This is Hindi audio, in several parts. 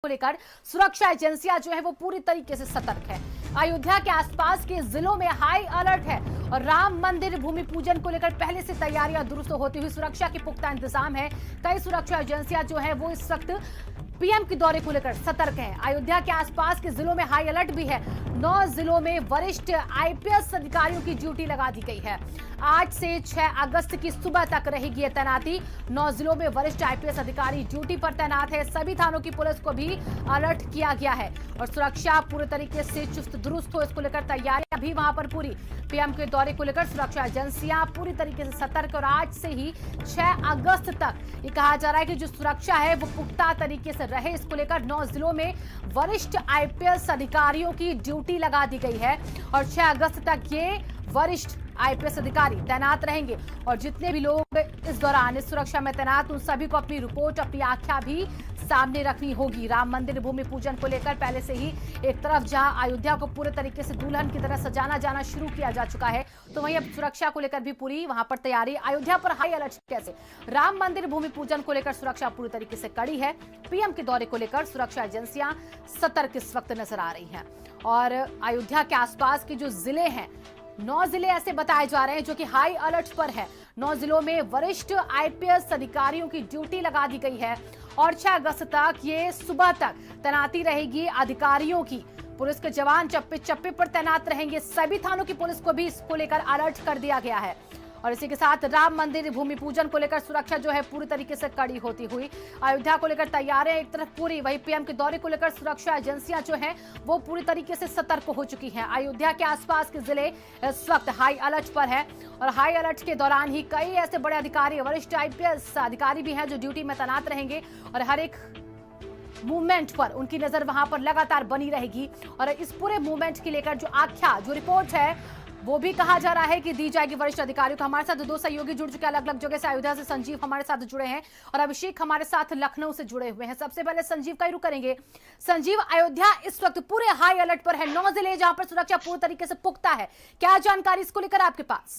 को लेकर सुरक्षा एजेंसियां जो है वो पूरी तरीके से सतर्क है। अयोध्या के आसपास के जिलों में हाई अलर्ट है और राम मंदिर भूमि पूजन को लेकर पहले से तैयारियां दुरुस्त होती हुई सुरक्षा के पुख्ता इंतजाम है। कई सुरक्षा एजेंसियां जो है वो इस वक्त पीएम के दौरे को लेकर सतर्क है। अयोध्या के आसपास के जिलों में हाई अलर्ट भी है। 9 जिलों में वरिष्ठ आईपीएस अधिकारियों की ड्यूटी लगा दी गई है। आज से 6 अगस्त की सुबह तक रहेगी यह तैनाती। 9 जिलों में वरिष्ठ आईपीएस अधिकारी ड्यूटी पर तैनात है। सभी थानों की पुलिस को भी अलर्ट किया गया है और सुरक्षा पूरे तरीके से चुस्त दुरुस्त हो, इसको लेकर तैयारियां भी वहां पर पूरी। पीएम के दौरे को लेकर सुरक्षा एजेंसियां पूरी तरीके से सतर्क और आज से ही 6 अगस्त तक ये कहा जा रहा है कि जो सुरक्षा है वो पुख्ता तरीके से रहे। इसको लेकर 9 जिलों में वरिष्ठ आईपीएस अधिकारियों की ड्यूटी लगा दी गई है और 6 अगस्त तक ये वरिष्ठ आईपीएस अधिकारी तैनात रहेंगे और जितने भी लोग इस दौरान इस सुरक्षा में तैनात उन सभी को अपनी रिपोर्ट, अपनी आख्या भी सामने रखनी होगी। राम मंदिर भूमि पूजन को लेकर पहले से ही एक तरफ जहां अयोध्या को पूरे तरीके से दुल्हन की तरह सजाना जाना शुरू किया जा चुका है, तो वहीं अब सुरक्षा को लेकर भी पूरी वहां पर तैयारी। अयोध्या पर हाई अलर्ट कैसे? राम मंदिर भूमि पूजन को लेकर सुरक्षा पूरी तरीके से कड़ी है। पीएम के दौरे को लेकर सुरक्षा एजेंसियां सतर्क इस वक्त नजर आ रही हैं और अयोध्या के आसपास के जो जिले हैं 9 जिले ऐसे बताए जा रहे हैं जो कि हाई अलर्ट पर है। 9 जिलों में वरिष्ठ आईपीएस अधिकारियों की ड्यूटी लगा दी गई है और 6 अगस्त तक ये सुबह तक तैनाती रहेगी अधिकारियों की। पुलिस के जवान चप्पे चप्पे पर तैनात रहेंगे। सभी थानों की पुलिस को भी इसको लेकर अलर्ट कर दिया गया है और इसी के साथ राम मंदिर भूमि पूजन को लेकर सुरक्षा जो है पूरी तरीके से कड़ी होती हुई। अयोध्या को लेकर तैयारियां एक तरफ पूरी, वहीं पीएम के दौरे को लेकर सुरक्षा एजेंसियां जो हैं वो पूरी तरीके से सतर्क हो चुकी हैं। अयोध्या के आसपास के जिले इस वक्त हाई अलर्ट पर है और हाई अलर्ट के दौरान ही कई ऐसे बड़े अधिकारी, वरिष्ठ आईपीएस अधिकारी भी हैं जो ड्यूटी में तैनात रहेंगे और हर एक मूवमेंट पर उनकी नजर वहां पर लगातार बनी रहेगी और इस पूरे मूवमेंट के लेकर जो आख्या, जो रिपोर्ट है वो भी कहा जा रहा है कि दी जाएगी वरिष्ठ अधिकारियों को। हमारे साथ 2 सहयोगी जुड़ चुके हैं अलग अलग जगह से। अयोध्या से संजीव हमारे साथ जुड़े हैं और अभिषेक हमारे साथ लखनऊ से जुड़े हुए हैं। सबसे पहले संजीव का ही रुख करेंगे। संजीव, अयोध्या इस वक्त पूरे हाई अलर्ट पर है। 9 जिले जहां पर सुरक्षा पूरी तरीके से पुख्ता है, क्या जानकारी इसको लेकर आपके पास?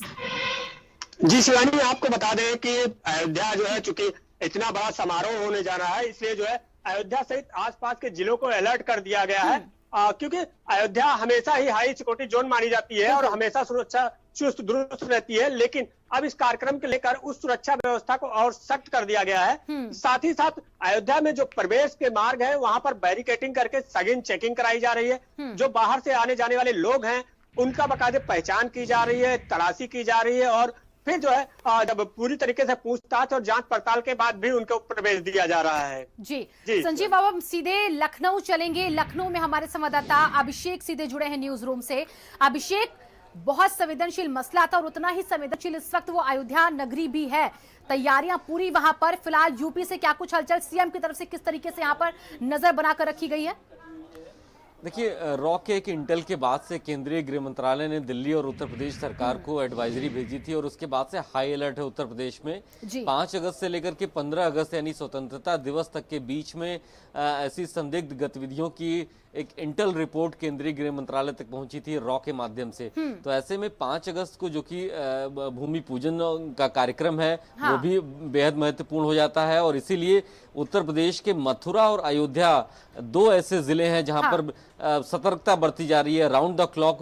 जी शिवानी, आपको बता दें कि अयोध्या जो है चूंकि इतना बड़ा समारोह होने जा रहा है, इसलिए जो है अयोध्या सहित आसपास के जिलों को अलर्ट कर दिया गया है। क्योंकि अयोध्या हमेशा ही हाई सिक्योरिटी जोन मानी जाती है और हमेशा सुरक्षा चुस्त दुरुस्त रहती है, लेकिन अब इस कार्यक्रम के लेकर उस सुरक्षा व्यवस्था को और सख्त कर दिया गया है। साथ ही साथ अयोध्या में जो प्रवेश के मार्ग है वहां पर बैरिकेटिंग करके सघन चेकिंग कराई जा रही है। जो बाहर से आने जाने वाले लोग हैं उनका बाकायदे पहचान की जा रही है, तलाशी की जा रही है और फिर जो है जब पूरी तरीके से पूछताछ और जांच पड़ताल के बाद भी उनको प्रवेश दिया जा रहा है। जी संजीव, अब हम सीधे लखनऊ चलेंगे। लखनऊ में हमारे संवाददाता अभिषेक सीधे जुड़े हैं न्यूज रूम से। अभिषेक, बहुत संवेदनशील मसला था और उतना ही संवेदनशील इस वक्त वो अयोध्या नगरी भी है। तैयारियां पूरी वहां पर। फिलहाल यूपी से क्या कुछ हलचल, सीएम की तरफ से किस तरीके से यहाँ पर नजर बनाकर रखी गई है? देखिए, रॉ के एक इंटेल के बाद से केंद्रीय गृह मंत्रालय ने दिल्ली और उत्तर प्रदेश सरकार को एडवाइजरी भेजी थी और उसके बाद से हाई अलर्ट है उत्तर प्रदेश में। 5 अगस्त से लेकर के 15 अगस्त यानी स्वतंत्रता दिवस तक के बीच में ऐसी संदिग्ध गतिविधियों की एक इंटेल रिपोर्ट केंद्रीय गृह मंत्रालय तक पहुंची थी रॉ के माध्यम से। तो ऐसे में 5 अगस्त को जो कि भूमि पूजन का कार्यक्रम है वो भी बेहद महत्वपूर्ण हो जाता है और इसीलिए उत्तर प्रदेश के मथुरा और अयोध्या 2 ऐसे जिले हैं जहां पर सतर्कता बरती जा रही है। राउंड द क्लॉक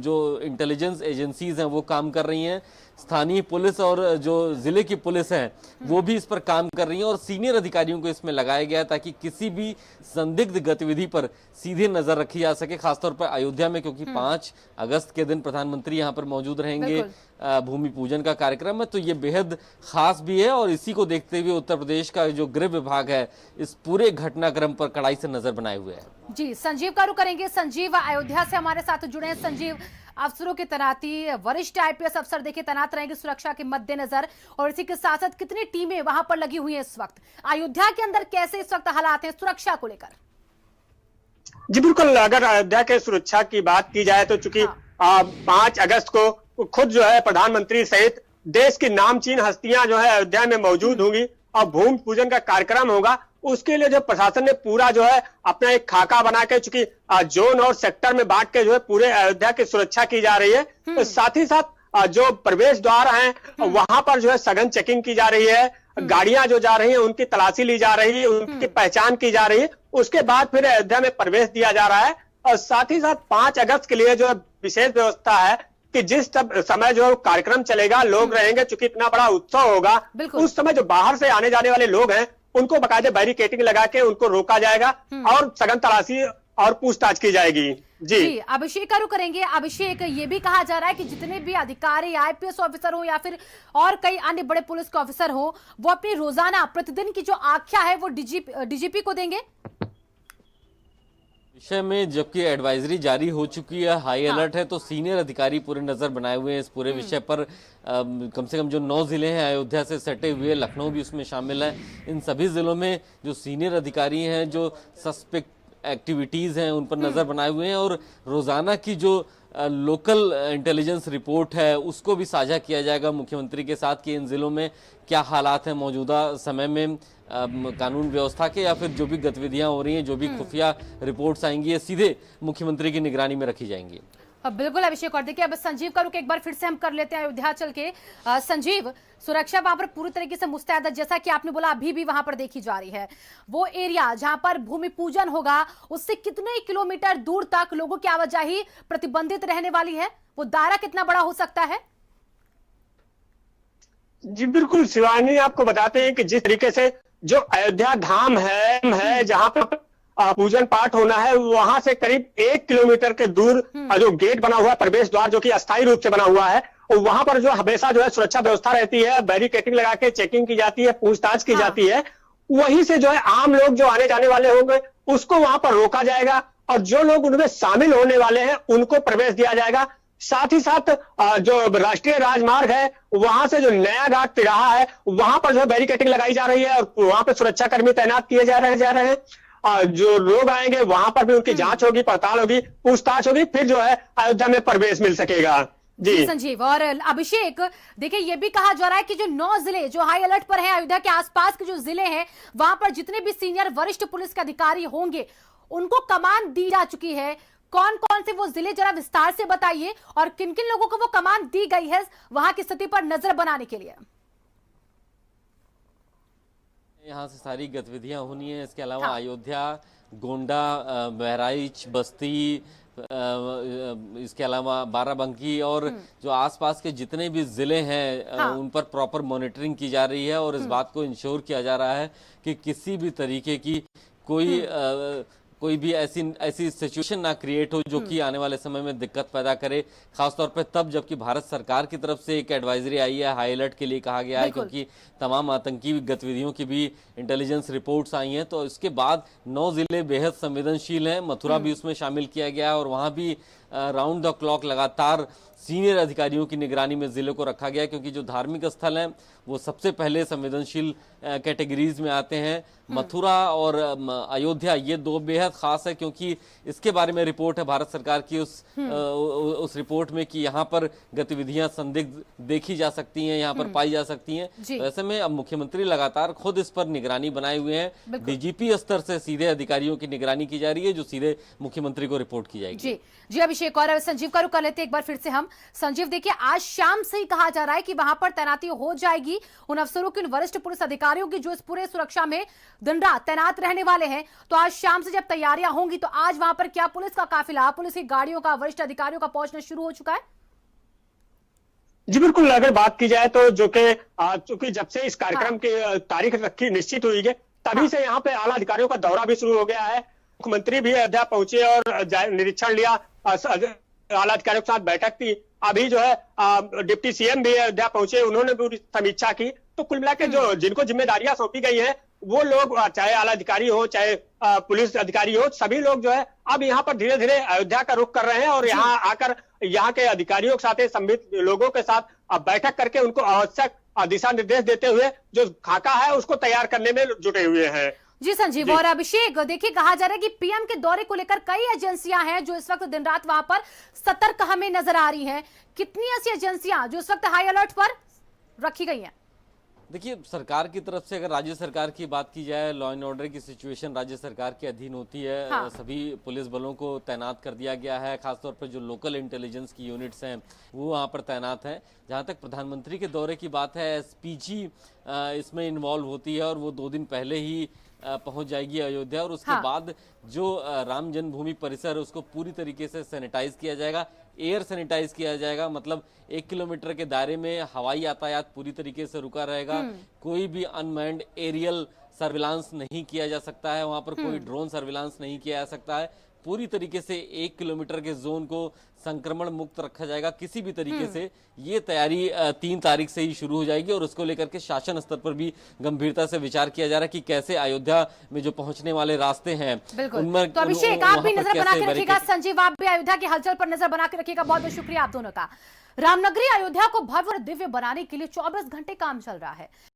जो इंटेलिजेंस एजेंसीज हैं वो काम कर रही हैं। स्थानीय पुलिस और जो जिले की पुलिस है वो भी इस पर काम कर रही है और सीनियर अधिकारियों को इसमें लगाया गया है ताकि किसी भी संदिग्ध गतिविधि पर सीधे नजर रखी जा सके, खासतौर पर अयोध्या में, क्योंकि 5 अगस्त के दिन प्रधानमंत्री यहां पर मौजूद रहेंगे। भूमि पूजन का कार्यक्रम है तो ये बेहद खास भी है और इसी को देखते हुए उत्तर प्रदेश का जो गृह विभाग है इस पूरे घटनाक्रम पर कड़ाई से नजर बनाए हुए है। जी संजीव का रुख करेंगे। संजीव अयोध्या से हमारे साथ जुड़े हैं। संजीव, अफसरों की तैनाती, वरिष्ठ आईपीएस अफसर देखिए तैनात रहेंगे सुरक्षा के मद्देनजर और इसी के साथ साथ कितनी टीमें वहां पर लगी हुई हैं इस वक्त? अयोध्या के अंदर कैसे इस वक्त हालात हैं सुरक्षा को लेकर? जी बिल्कुल, अगर अयोध्या के सुरक्षा की बात की जाए तो चूंकि 5 अगस्त को खुद जो है प्रधानमंत्री सहित देश की नामचीन हस्तियां जो है अयोध्या में मौजूद होंगी और भूमि पूजन का कार्यक्रम होगा, उसके लिए जो प्रशासन ने पूरा जो है अपना एक खाका बना के चूंकि जोन और सेक्टर में बांट के जो है पूरे अयोध्या की सुरक्षा की जा रही है। तो साथ ही साथ जो प्रवेश द्वार हैं वहां पर जो है सघन चेकिंग की जा रही है। गाड़ियां जो जा रही हैं उनकी तलाशी ली जा रही है, उनकी पहचान की जा रही है। उसके बाद फिर अयोध्या में प्रवेश दिया जा रहा है। और साथ ही साथ 5 अगस्त के लिए जो विशेष व्यवस्था है कि जिस समय जो कार्यक्रम चलेगा, लोग रहेंगे, चूंकि इतना बड़ा उत्सव होगा, उस समय जो बाहर से आने जाने वाले लोग हैं उनको बाकायदे बैरिकेडिंग लगा के उनको रोका जाएगा और सघन तलाशी और पूछताछ की जाएगी। जी अभिषेक का रुख करेंगे। अभिषेक, ये भी कहा जा रहा है कि जितने भी अधिकारी, आईपीएस ऑफिसर हो या फिर और कई अन्य बड़े पुलिस के ऑफिसर हो, वो अपनी रोजाना प्रतिदिन की जो आख्या है वो डीजीपी को देंगे विषय में। जबकि एडवाइजरी जारी हो चुकी है, हाई अलर्ट है, तो सीनियर अधिकारी पूरे नजर बनाए हुए हैं इस पूरे विषय पर। कम से कम जो 9 जिले हैं अयोध्या से सटे हुए, लखनऊ भी उसमें शामिल है, इन सभी जिलों में जो सीनियर अधिकारी हैं, जो सस्पेक्ट एक्टिविटीज हैं, उन पर नजर बनाए हुए हैं। और रोजाना की जो लोकल इंटेलिजेंस रिपोर्ट है उसको भी साझा किया जाएगा मुख्यमंत्री के साथ कि इन जिलों में क्या हालात हैं मौजूदा समय में कानून व्यवस्था के, या फिर जो भी गतिविधियां हो रही हैं, जो भी खुफिया रिपोर्ट्स आएंगी, ये सीधे मुख्यमंत्री की निगरानी में रखी जाएंगी। बिल्कुल अभिषेक। और देखिए अब संजीव का रुख एक बार फिर से हम कर लेते हैं अयोध्या चल के। संजीव, सुरक्षा वहां पर पूरी तरीके से मुस्तैद है, जैसा कि आपने बोला अभी भी वहां पर देखी जा रही है। वो एरिया जहां पर भूमि पूजन होगा उससे कितने किलोमीटर दूर तक लोगों की आवाजाही प्रतिबंधित रहने वाली है? वो दायरा कितना बड़ा हो सकता है? जी बिल्कुल शिवानी, आपको बताते हैं कि जिस तरीके से जो अयोध्या धाम है जहां पर पूजन पाठ होना है, वहां से करीब 1 किलोमीटर के दूर जो गेट बना हुआ है, प्रवेश द्वार, जो कि अस्थायी रूप से बना हुआ है, और वहां पर जो हमेशा जो है सुरक्षा व्यवस्था रहती है, बैरिकेडिंग लगा के चेकिंग की जाती है, पूछताछ की जाती है। वहीं से जो है आम लोग जो आने जाने वाले होंगे उसको वहां पर रोका जाएगा, और जो लोग उनमें शामिल होने वाले हैं उनको प्रवेश दिया जाएगा। साथ ही साथ जो राष्ट्रीय राजमार्ग है वहां से जो नया घाट तिराहा है वहां पर जो है बैरिकेडिंग लगाई जा रही है, और वहां पर सुरक्षा कर्मी तैनात किए जा रहे हैं। जो लोग आएंगे वहां पर भी उनकी जांच होगी, पड़ताल होगी, पूछताछ होगी, फिर जो है अयोध्या में प्रवेश मिल सकेगा। जी संजीव। और अभिषेक, देखिए ये भी कहा जा रहा है कि जो 9 जिले जो हाई अलर्ट पर हैं, अयोध्या के आसपास के जो जिले हैं, वहां पर जितने भी सीनियर वरिष्ठ पुलिस के अधिकारी होंगे उनको कमान दी जा चुकी है। कौन कौन से वो जिले, जरा विस्तार से बताइए, और किन किन लोगों को वो कमान दी गई है वहां की स्थिति पर नजर बनाने के लिए? यहाँ से सारी गतिविधियां होनी है। इसके अलावा अयोध्या, गोंडा, बहराइच, बस्ती, इसके अलावा बाराबंकी और जो आसपास के जितने भी जिले हैं उन पर प्रॉपर मॉनिटरिंग की जा रही है, और इस बात को इंश्योर किया जा रहा है कि किसी भी तरीके की कोई भी ऐसी सिचुएशन ना क्रिएट हो जो कि आने वाले समय में दिक्कत पैदा करे। खासतौर पर तब जबकि भारत सरकार की तरफ से एक एडवाइजरी आई है, हाई अलर्ट के लिए कहा गया है, क्योंकि तमाम आतंकी गतिविधियों की भी इंटेलिजेंस रिपोर्ट्स आई हैं। तो इसके बाद 9 जिले बेहद संवेदनशील हैं, मथुरा भी उसमें शामिल किया गया है, और वहां भी राउंड द क्लॉक लगातार सीनियर अधिकारियों की निगरानी में जिले को रखा गया, क्योंकि जो धार्मिक स्थल हैं वो सबसे पहले संवेदनशील कैटेगरीज में आते हैं। मथुरा और अयोध्या ये 2 बेहद खास है, क्योंकि इसके बारे में रिपोर्ट है भारत सरकार की उस रिपोर्ट में कि यहाँ पर गतिविधियां संदिग्ध देखी जा सकती हैं, यहाँ पर पाई जा सकती हैं। तो ऐसे में अब मुख्यमंत्री लगातार खुद इस पर निगरानी बनाए हुए हैं। डीजीपी स्तर से सीधे अधिकारियों की निगरानी की जा रही है, जो सीधे मुख्यमंत्री को रिपोर्ट की जाएगी। जी अभिषेक। और संजीव का रुख कर लेते एक बार फिर से हम। संजीव, देखिए आज शाम से ही कहा जा रहा है कि वहां पर तैनाती हो जाएगी उन अफसरों की, उन वरिष्ठ पुलिस अधिकारियों की जो इस पूरे सुरक्षा में दिन रात तैनात रहने वाले हैं। तो आज शाम से जब तैयारियां होंगी तो आज वहां पर क्या पुलिस का काफिला, पुलिस की गाड़ियों का, वरिष्ठ अधिकारियों का पहुंचना शुरू हो चुका है? जी बिल्कुल, अगर बात की जाए तो जो कि चूंकि जब से इस कार्यक्रम की तारीख रखी निश्चित हुई है, तभी से यहाँ पे आला अधिकारियों का दौरा भी शुरू हो गया है। मुख्यमंत्री भी अयोध्या पहुंचे और निरीक्षण लिया, आला अधिकारियों के साथ बैठक की। अभी जो है डिप्टी सीएम भी अयोध्या पहुंचे, उन्होंने भी समीक्षा की। तो कुल मिला के जो जिनको जिम्मेदारियां सौंपी गई हैं वो लोग, चाहे आला अधिकारी हो चाहे पुलिस अधिकारी हो, सभी लोग जो है अब यहाँ पर धीरे धीरे अयोध्या का रुख कर रहे हैं, और यहाँ आकर यहाँ के अधिकारियों के साथ, संबंधित लोगों के साथ बैठक करके उनको आवश्यक दिशा निर्देश देते हुए जो खाका है उसको तैयार करने में जुटे हुए हैं। जी संजीव। और अभिषेक, देखिए कहा जा रहा है कि पीएम के दौरे को लेकर कई एजेंसियां हैं जो इस वक्त दिन रात वहां पर सतर्क हमें नजर आ रही हैं। कितनी ऐसी एजेंसियां जो इस वक्त हाई अलर्ट पर रखी गई हैं? देखिए, सरकार की तरफ से अगर राज्य सरकार की बात की जाए, लॉ एंड ऑर्डर की सिचुएशन राज्य सरकार के अधीन होती है। हाँ। सभी पुलिस बलों को तैनात कर दिया गया है, खासतौर पर जो लोकल इंटेलिजेंस की यूनिट्स हैं वो वहाँ पर तैनात हैं। जहाँ तक प्रधानमंत्री के दौरे की बात है, एसपीजी इसमें इन्वॉल्व होती है और वो 2 दिन पहले ही पहुंच जाएगी अयोध्या, और उसके हाँ। बाद जो राम जन्मभूमि परिसर है उसको पूरी तरीके से सैनिटाइज किया जाएगा, एयर सैनिटाइज किया जाएगा। मतलब 1 किलोमीटर के दायरे में हवाई यातायात पूरी तरीके से रुका रहेगा, कोई भी अनमैन्ड एरियल सर्विलांस नहीं किया जा सकता है, वहां पर कोई ड्रोन सर्विलांस नहीं किया जा सकता है। पूरी तरीके से 1 किलोमीटर के जोन को संक्रमण मुक्त रखा जाएगा किसी भी तरीके से। ये तैयारी 3 तारीख से ही शुरू हो जाएगी और उसको लेकर के शासन स्तर पर भी गंभीरता से विचार किया जा रहा है कि कैसे अयोध्या में जो पहुंचने वाले रास्ते हैं बिल्कुल। तो अभिषेक, आप भी नजर बना के रखिएगा, संजीव आप भी अयोध्या की हलचल पर नजर बना के रखिएगा। बहुत बहुत शुक्रिया आप दोनों का। रामनगरी अयोध्या को भव्य और दिव्य बनाने के लिए 24 घंटे काम चल रहा है।